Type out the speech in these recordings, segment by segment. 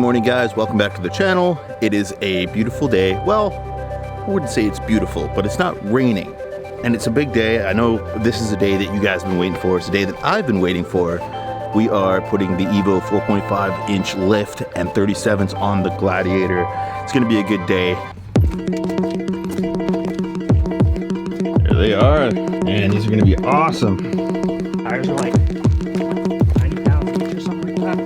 morning, guys. Welcome back to the channel. It is a beautiful day. Well, I wouldn't say it's beautiful, but it's not raining. And it's a big day. I know this is a day that you guys have been waiting for. It's a day that I've been waiting for. We are putting the Evo 4.5 inch lift and 37s on the Gladiator. It's gonna be a good day. There they are. And these are gonna be awesome. Tires are like 90 pounds each or something like that.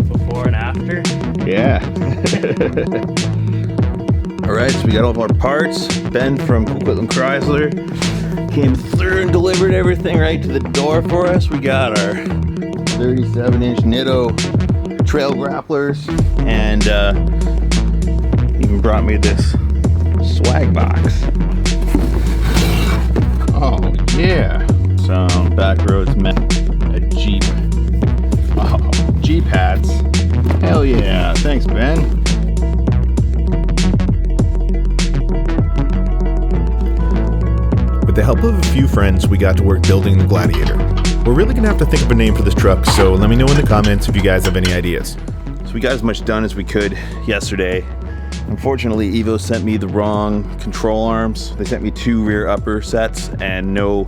Before and after. Yeah. All right, so we got all of our parts. Ben from Coquitlam Chrysler came through and delivered everything right to the door for us. We got our 37-inch Nitto trail grapplers, and even brought me this swag box. Oh yeah, some Backroads met a Jeep. Oh, Jeep hats. Hell yeah, thanks Ben. With the help of a few friends, we got to work building the Gladiator. We're really gonna have to think of a name for this truck, so let me know in the comments if you guys have any ideas. So we got as much done as we could yesterday. Unfortunately, Evo sent me the wrong control arms. They sent me 2 rear upper sets and no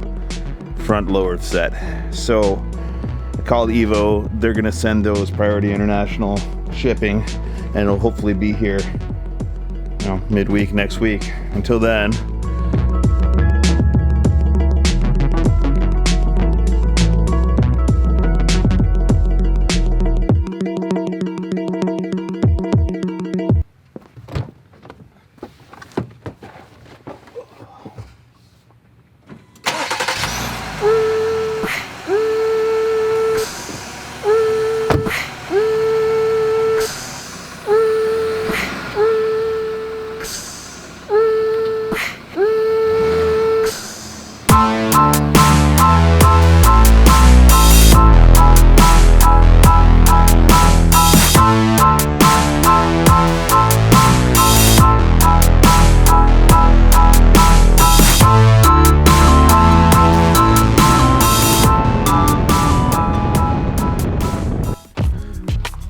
front lower set. So I called Evo. They're gonna send those priority international shipping, and it'll hopefully be here, midweek next week. Until then,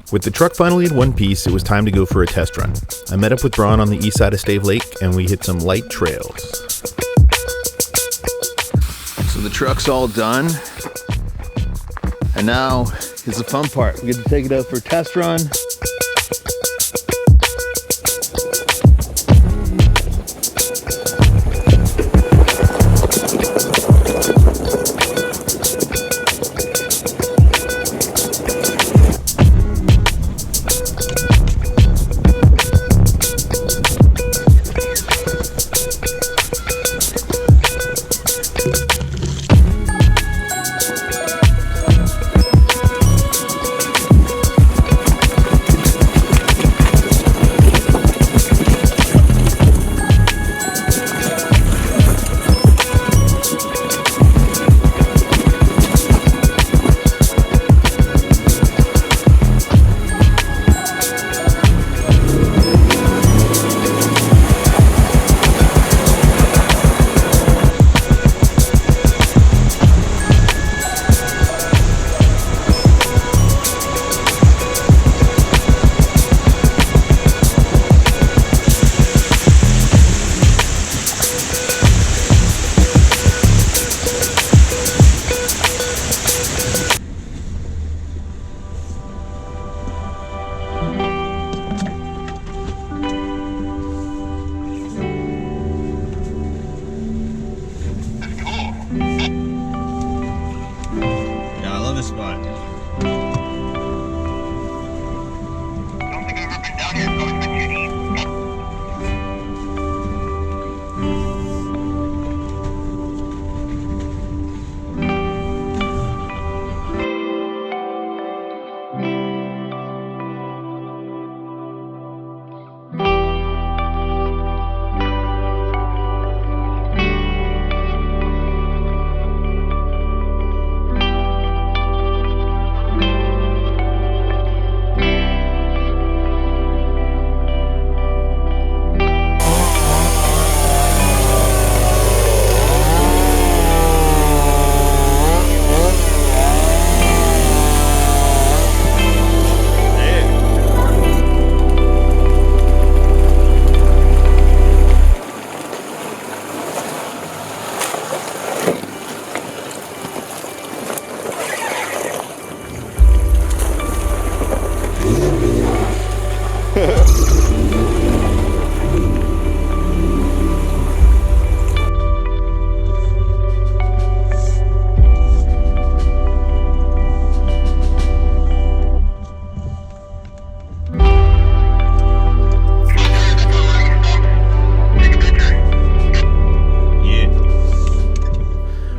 With the truck finally in one piece, it was time to go for a test run. I met up with Braun on the east side of Stave Lake, and we hit some light trails. so the truck's all done. And now is the fun part. We get to take it out for a test run.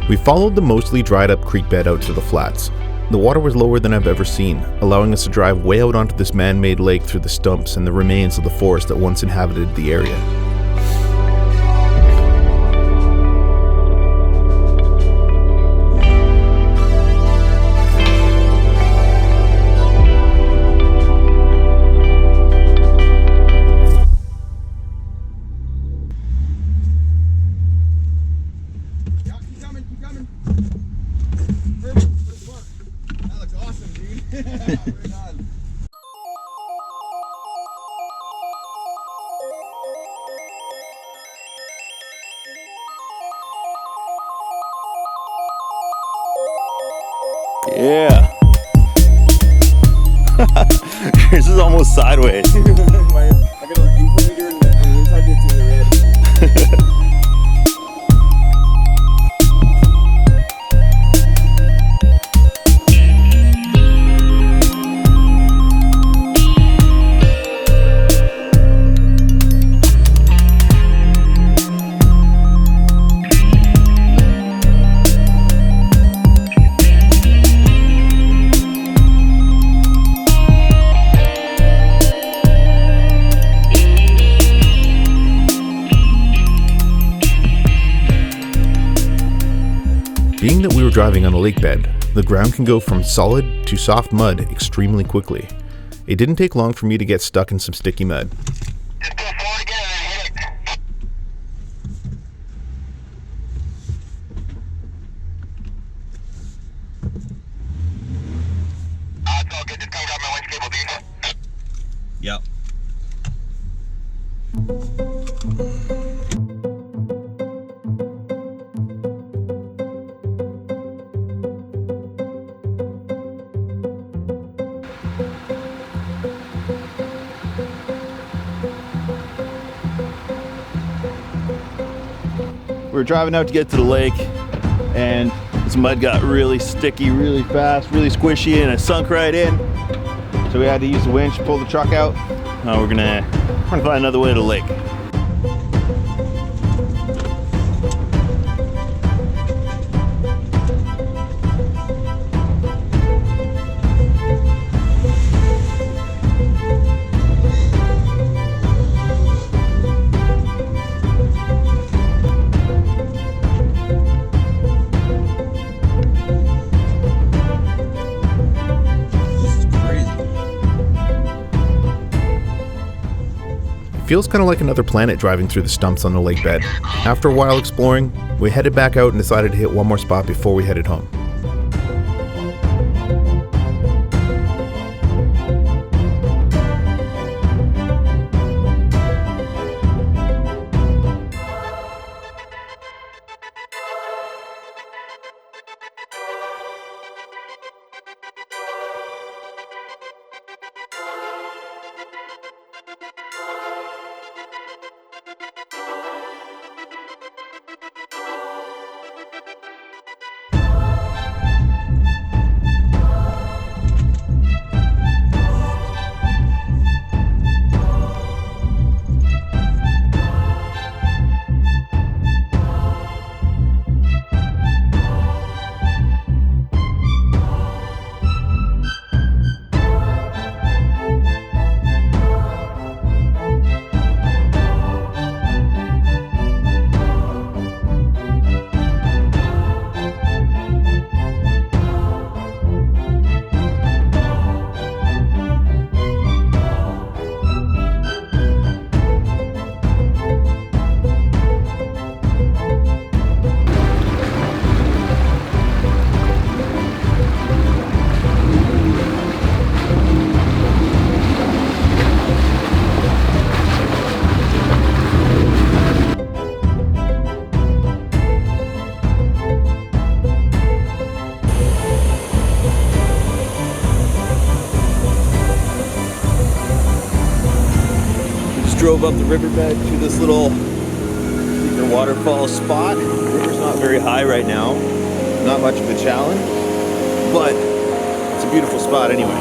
We followed the mostly dried up creek bed out to the flats. The water was lower than I've ever seen, allowing us to drive way out onto this man-made lake through the stumps and the remains of the forest that once inhabited the area. Yeah. Yours is almost sideways. I got an inclinator and the inside bit's in the red. Being that we were driving on a lake bed, the ground can go from solid to soft mud extremely quickly. It didn't take long for me to get stuck in some sticky mud. Just go forward again and then hit it. It's all good. Just come grab my winch cable, dude. Yep. We were driving out to get to the lake, and this mud got really sticky really fast, really squishy, and it sunk right in. So we had to use the winch to pull the truck out. We're gonna find another way to the lake. Feels kind of like another planet driving through the stumps on the lake bed. After a while exploring, we headed back out and decided to hit one more spot before we headed home. Drove up the riverbed to this little waterfall spot. The river's not very high right now, not much of a challenge, but it's a beautiful spot anyway.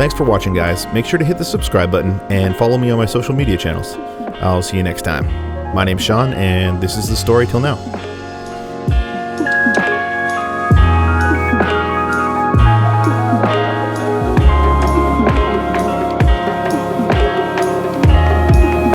Thanks for watching, guys. Make sure to hit the subscribe button and follow me on my social media channels. I'll see you next time. My name's Sean, and this is the story till now.